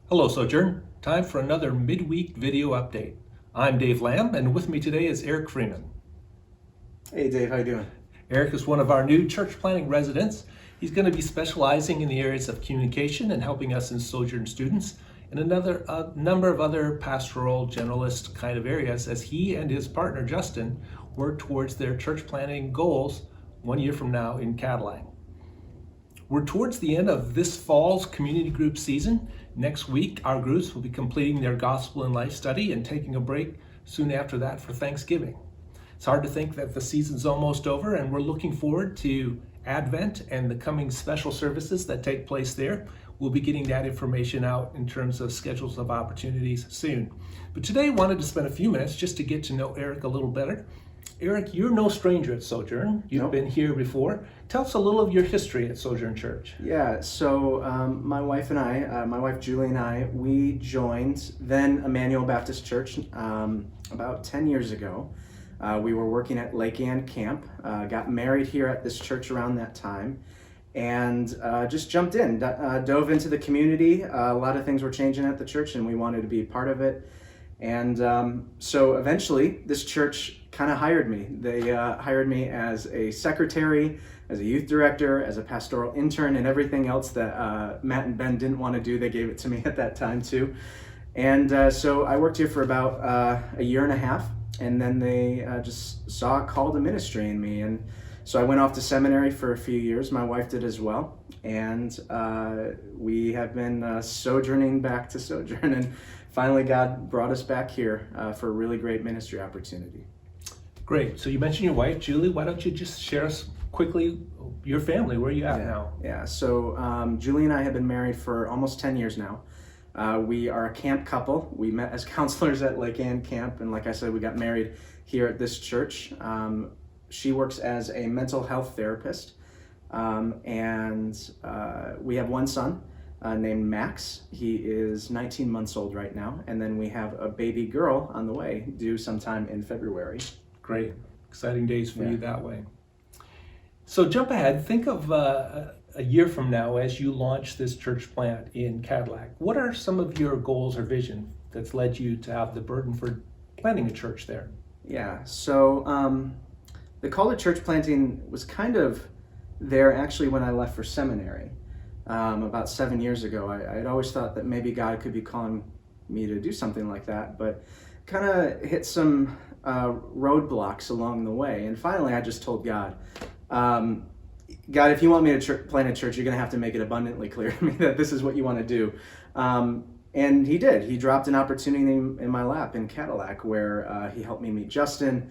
Hello, Sojourn. Time for another midweek video update. I'm Dave Lamb, and with me today is Eric Freeman. Hey Dave, how you doing? Eric is one of our new church planting residents. He's going to be specializing in the areas of communication and helping us in Sojourn students and a number of other pastoral generalist kind of areas as he and his partner Justin work towards their church planting goals 1 year from now in Cadillac. We're towards the end of this fall's community group season. Next week, our groups will be completing their gospel and life study and taking a break soon after that for Thanksgiving. It's hard to think that the season's almost over, and we're looking forward to Advent and the coming special services that take place there. We'll be getting that information out in terms of schedules of opportunities soon. But today I wanted to spend a few minutes just to get to know Eric a little better. Eric, you're no stranger at Sojourn. You've Nope. been here before. Tell us a little of your history at Sojourn Church. Yeah, so my wife Julie and I, we joined then Emmanuel Baptist Church about 10 years ago. We were working at Lake Ann Camp, got married here at this church around that time, and just jumped in, dove into the community. A lot of things were changing at the church, and we wanted to be part of it. And so eventually, this church kind of hired me. They hired me as a secretary, as a youth director, as a pastoral intern, and everything else that Matt and Ben didn't want to do. They gave it to me at that time too. And so I worked here for about a year and a half, and then they just saw a call to ministry in me. And so I went off to seminary for a few years. My wife did as well. And we have been sojourning back to Sojourn. And finally, God brought us back here for a really great ministry opportunity. Great. So you mentioned your wife, Julie. Why don't you just share us quickly your family? Where are you at now? Yeah. So Julie and I have been married for almost 10 years now. We are a camp couple. We met as counselors at Lake Ann Camp, and like I said, we got married here at this church. She works as a mental health therapist, and we have one son named Max. He is 19 months old right now, and then we have a baby girl on the way, due sometime in February. Great. Exciting days for Yeah. you that way. So jump ahead. Think of a year from now as you launch this church plant in Cadillac. What are some of your goals or vision that's led you to have the burden for planting a church there? Yeah, so the call to church planting was kind of there actually when I left for seminary about 7 years ago. I had always thought that maybe God could be calling me to do something like that, but kind of hit some roadblocks along the way. And finally, I just told God, God, if you want me to plant a church, you're going to have to make it abundantly clear to me that this is what you want to do. And he did. He dropped an opportunity in my lap in Cadillac where he helped me meet Justin.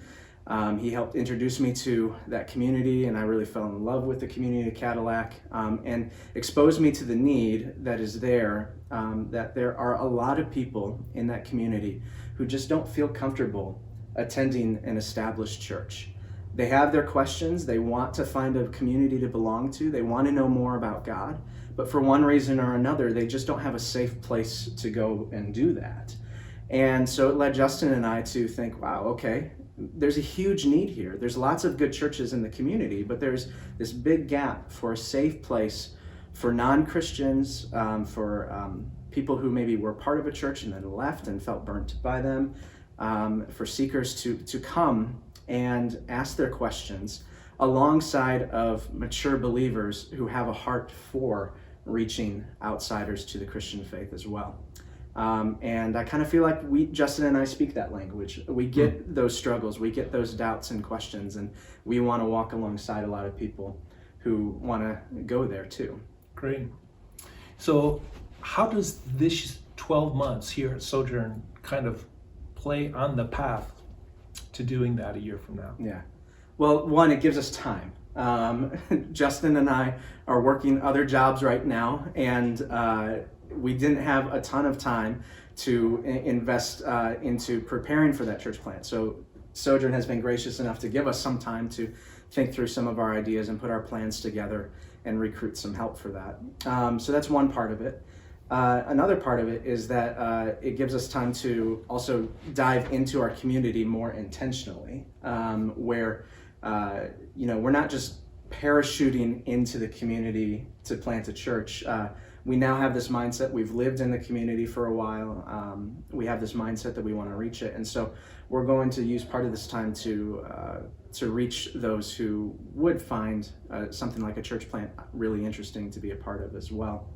He helped introduce me to that community, and I really fell in love with the community of Cadillac, and exposed me to the need that is there, that there are a lot of people in that community who just don't feel comfortable attending an established church. They have their questions. They want to find a community to belong to. They want to know more about God. But for one reason or another, they just don't have a safe place to go and do that. And so it led Justin and I to think, wow, okay, there's a huge need here. There's lots of good churches in the community, but there's this big gap for a safe place for non-Christians, for people who maybe were part of a church and then left and felt burnt by them, for seekers to come and ask their questions alongside of mature believers who have a heart for reaching outsiders to the Christian faith as well. And I kind of feel like Justin and I speak that language. We get those struggles, we get those doubts and questions, and we want to walk alongside a lot of people who want to go there too. Great. So how does this 12 months here at Sojourn kind of play on the path to doing that a year from now? Yeah. Well, one, it gives us time. Justin and I are working other jobs right now, and we didn't have a ton of time to invest into preparing for that church plant. So Sojourn has been gracious enough to give us some time to think through some of our ideas and put our plans together and recruit some help for that. So that's one part of it. Another part of it is that it gives us time to also dive into our community more intentionally, where we're not just parachuting into the community to plant a church. we now have this mindset. We've lived in the community for a while. We have this mindset that we want to reach it, and so we're going to use part of this time to reach those who would find something like a church plant really interesting to be a part of as well.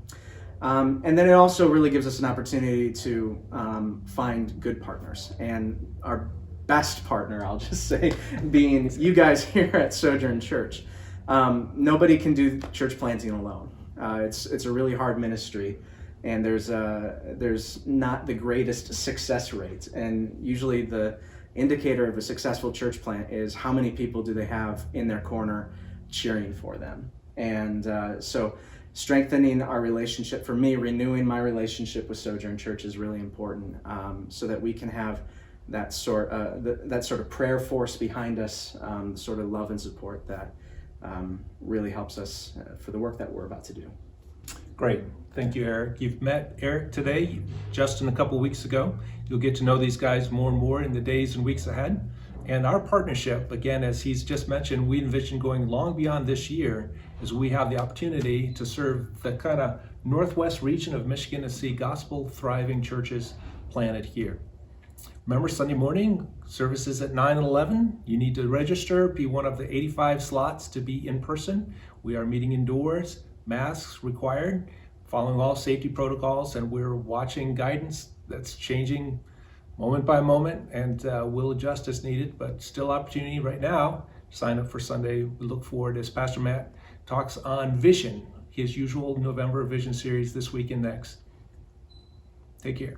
And then it also really gives us an opportunity to find good partners, and our best partner, I'll just say, being you guys here at Sojourn Church. Nobody can do church planting alone. It's a really hard ministry, and there's not the greatest success rate. And usually the indicator of a successful church plant is how many people do they have in their corner cheering for them. And so strengthening our relationship, for me, renewing my relationship with Sojourn Church is really important, so that we can have that sort of prayer force behind us, sort of love and support that really helps us for the work that we're about to do. Great. Thank you, Eric. You've met Eric today, Justin a couple weeks ago. You'll get to know these guys more and more in the days and weeks ahead. And our partnership, again, as he's just mentioned, we envision going long beyond this year as we have the opportunity to serve the kind of northwest region of Michigan and see gospel thriving churches planted here. Remember, Sunday morning, services at 9 and 11. You need to register, be one of the 85 slots to be in person. We are meeting indoors, masks required, following all safety protocols, and we're watching guidance that's changing moment by moment, and we'll adjust as needed, but still opportunity right now. Sign up for Sunday. We look forward as Pastor Matt talks on Vision, his usual November Vision series this week and next. Take care.